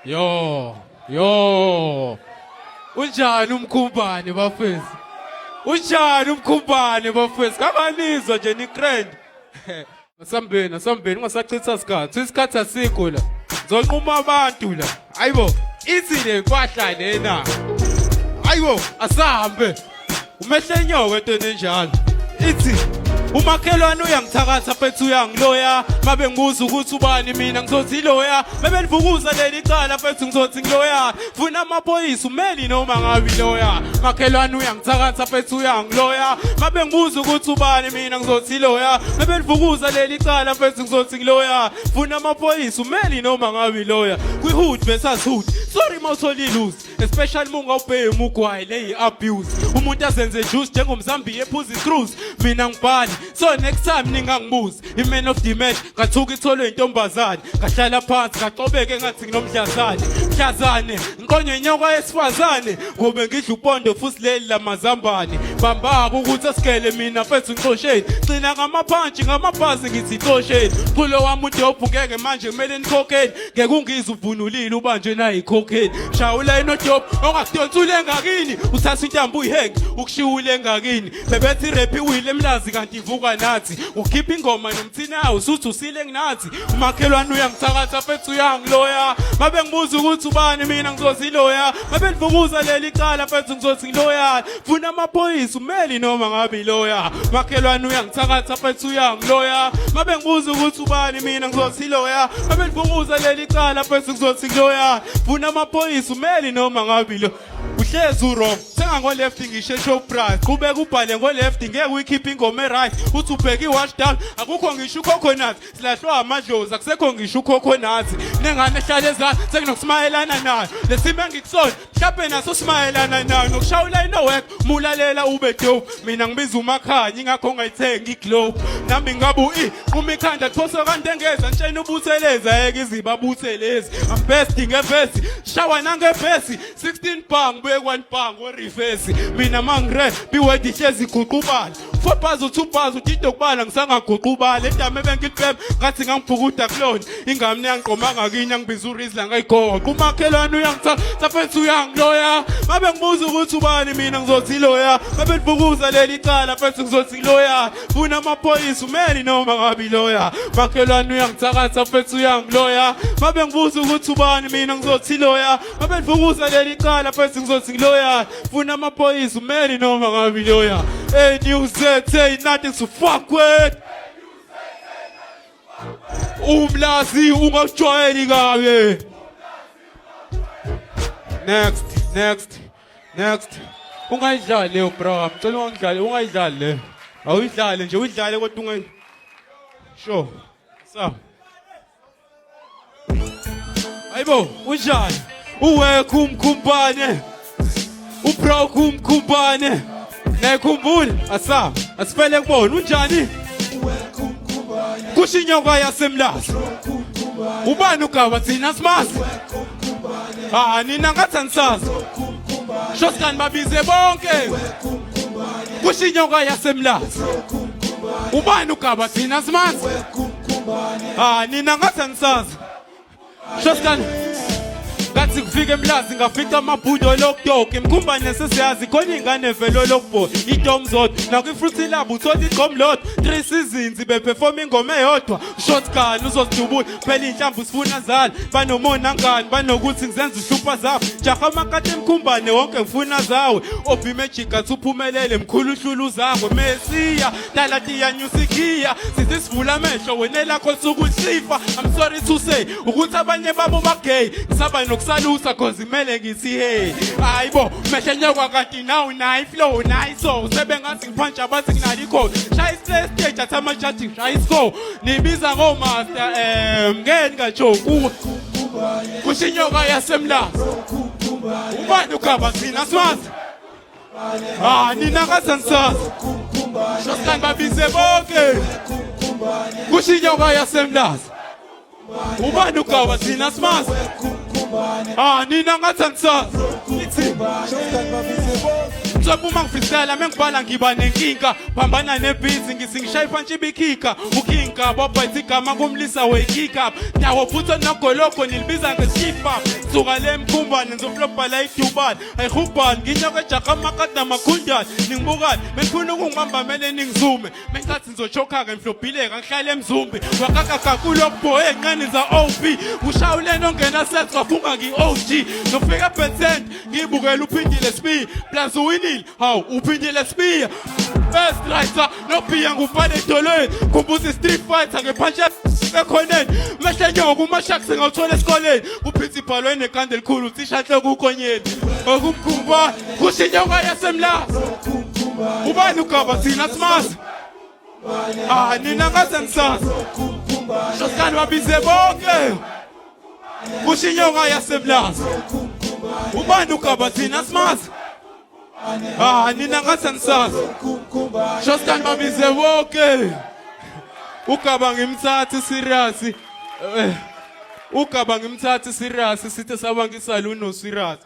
Yo. Unjani umkhumbane bafethu? Unjani umkhumbane bafethu? Kabanizwa nje ni grand. Asambeni ungasachitha isikhathi asikho la. Ngizonquma abantu la. Hayibo, ithi le kwahla lena. Hayibo, asahambe. Umehlenyoka into enjalo. Ithi umakhelwane uyangithakatha fethu uyangiloya mabe ngibuza ukuthi ubani mina ngizothi loya mabe nivukuza leli cala fethu ngizothi ngiloya funa amaphoyisa umeli noma ngabi loya makhelwane uyangithakatha fethu uyangiloya mabe ngibuza ukuthi ubani mina ngizothi loya mabe nivukuza leli cala fethu ngizothi ngiloya funa amaphoyisa umeli noma ngabi loya kwihood versus hood sorry mawutholi lose especially munga ubhema ugwayi leyi abuse umuntu azenze juice njengomzambiya ephuza icruise mina ngibhali so next time ningangibuzi iman of the match ngathuka itholwe intombazane ngahlala phansi ngacobeke ngathi nginomdlazane mhlazane ngiqonywe inyoka yesifazane ngobe ngidla upondo futhi leli lamazambane bambaka ukuthi asikele mina fethu ngixosheni cina ngamaphantshi ngamabhazi ngithi ixosheni qulo wami udobhu ngeke manje kumele nikhokheni ngeke ungizwe uvunulile ubanje nayikhokheni shawula inodobhu ongakudonsula engakini uthatha intambo uyihenge ukushiwule engakini bebethi rap iwile emlazi kanti ivuka nathi ukhipha ingoma nomthina usuthi usile nginathi umakhelwane uyangithakatha fethu uyangiloya mabe ngibuza ukuthi ubani mina ngizothi loya mabe nivukuza leli cala fethu ngizothi ngiloya funa amaphoyisa umeli noma ngabe loya makhelwane uyangithakatha fethu uyangiloya mabe ngibuza ukuthi ubani mina ngizothi loya mabe nivukuza leli cala fethu ngizothi ngiloya funa amaphoyisa umeli noma ngabe lo uhlezi urong senga ngo left ngisho show price qhubeka ubhale ngo left ngeke uyikhipha ingoma right uthi ubheka iwash down akukho ngisho coconut silahlwa amadlozi akusekho ngisho coconut nengane ehlale ezansi senginokusmayelana nayo lesimo engikusona mhlawumbe naso simayelana nayo nokushawula inowek mulalela ube dope mina ngibiza umakhanya ingakho ngayithenga iglobe nami ngabu qhuma ikhanda thoso kanti engeza ntshena ubutheleza eke iziba buthelezi I'm best ngevesi shawa nangebhesi 16 bang bekwan bang reverse mina mangire biwedi hlezi guqubala 4 bars 2 bars utito kubala ngisangaguqubala endame bengilibhema ngathi ngangibhukuda kulona ingane yangiqoma ngakini yangibiza urizla ngayigoqa umakhelwane uyangithatha fethu uyangiloya mabe ngibuza ukuthi ubani mina ngizothi loya mabe nivukuza leli cala fethu ngizothi loya funa amaphoyisa umeli noma ngabi loya makhelwane uyangithakatha fethu uyangiloya mabe ngibuza ukuthi ubani mina ngizothi loya mabe nivukuza leli cala fethu ngizothi loya funa amaphoyisa umeli noma ngabi loya hey news say nothing to fuck with umlazi ungajwayeli kabe next ungayidlali le bro ngicela ungayidlali le awuyidlali nje uyidlale kodwa ungayi sure sa ayibo unjani uwekho umkhumbane ubro kumkhumbane nekhumbula asifele kubona unjani kushinyoka yasemlazi ubani ugaba thina simazi nina ngathi anisazi shosikani babize bonke kushinyoka yasemlazi ubani ugaba thina simazi nina ngathi anisazi shosikani ngathi kufika emlazi ngafika amabhudo lokudok imkhumbane sesiyazi khona ingane velo lokubho idomzod nakwifruity lab uthola igomlot 3 seasons beperform ingoma eyodwa shotgun uzodubula phela inhlamvu sifuna zali banomona ngani banokuthi ngizenza uhlupha zawo jaha amakati emkhumbane wonke ngifuna zawe obi magic athi uphumelele mkhulu uhlulu zakho mesiya dalati ya nyusikia sithi sivula amehlo wena lakho sukuhlifa I'm sorry to say ukuthi abanye babo bagay ngisaba salusa cause imele ngithi hey hayibo mehlenyokwa kanti now nayi flow nayi so sebengathi ngiphunch abathi nginalikho shaya stage athi amajaji shaya score nibiza ngo master ngeni kajoku kushinyoka yasemlazi ubani ukaba thina simazi nina kasansazi shosikani babize bonke kushinyoka yasemlazi ubani ukaba thina simazi nina ngathi angisazi Uzwa uma ngifreestyle mengibhala ngiba nenkinga phambana nebhizi ngisingishaya iphantsi ibikhika ukinga baba isigama kumlisa we-kick up ndawo futhi nogoloko nilibiza ngeshipa suka le mkhumbane ngizoflophala idubane ayihubhani nginyaka ejaka amakada makhundane ningibukani benifuna ukungibamba mele ningizume mengicathi ngizochoka-ke ngiflobhileka ngihlale emzumbi wakakakakulokubhoye ey'ncane za-OP ushawuleni ongena set wafunga ngi-OG nofika epercent ngiyibukela uphindile spi plus uwinile hawu uphindile spi best writer nophiya ngufane edolweni kumbuza i-street fighter ngephantshi ekhoneni mehlenyoko umashakse ngawuthola esikoleni kuprincipal nekanda elikhulu uthishanhle kukonyeni okumkhumbani kusho inyoka yasemlazi ubani ugaba thina simazi nina ngaze ngisazi shosikani babize bonke kusho inyoka yasemlazi ubani ugaba thina simazi nina ngaze ngisazi shosikani babize bonke ugaba ngimthatha serious ugaba ngimthatha serious sithi sabangisa luno serious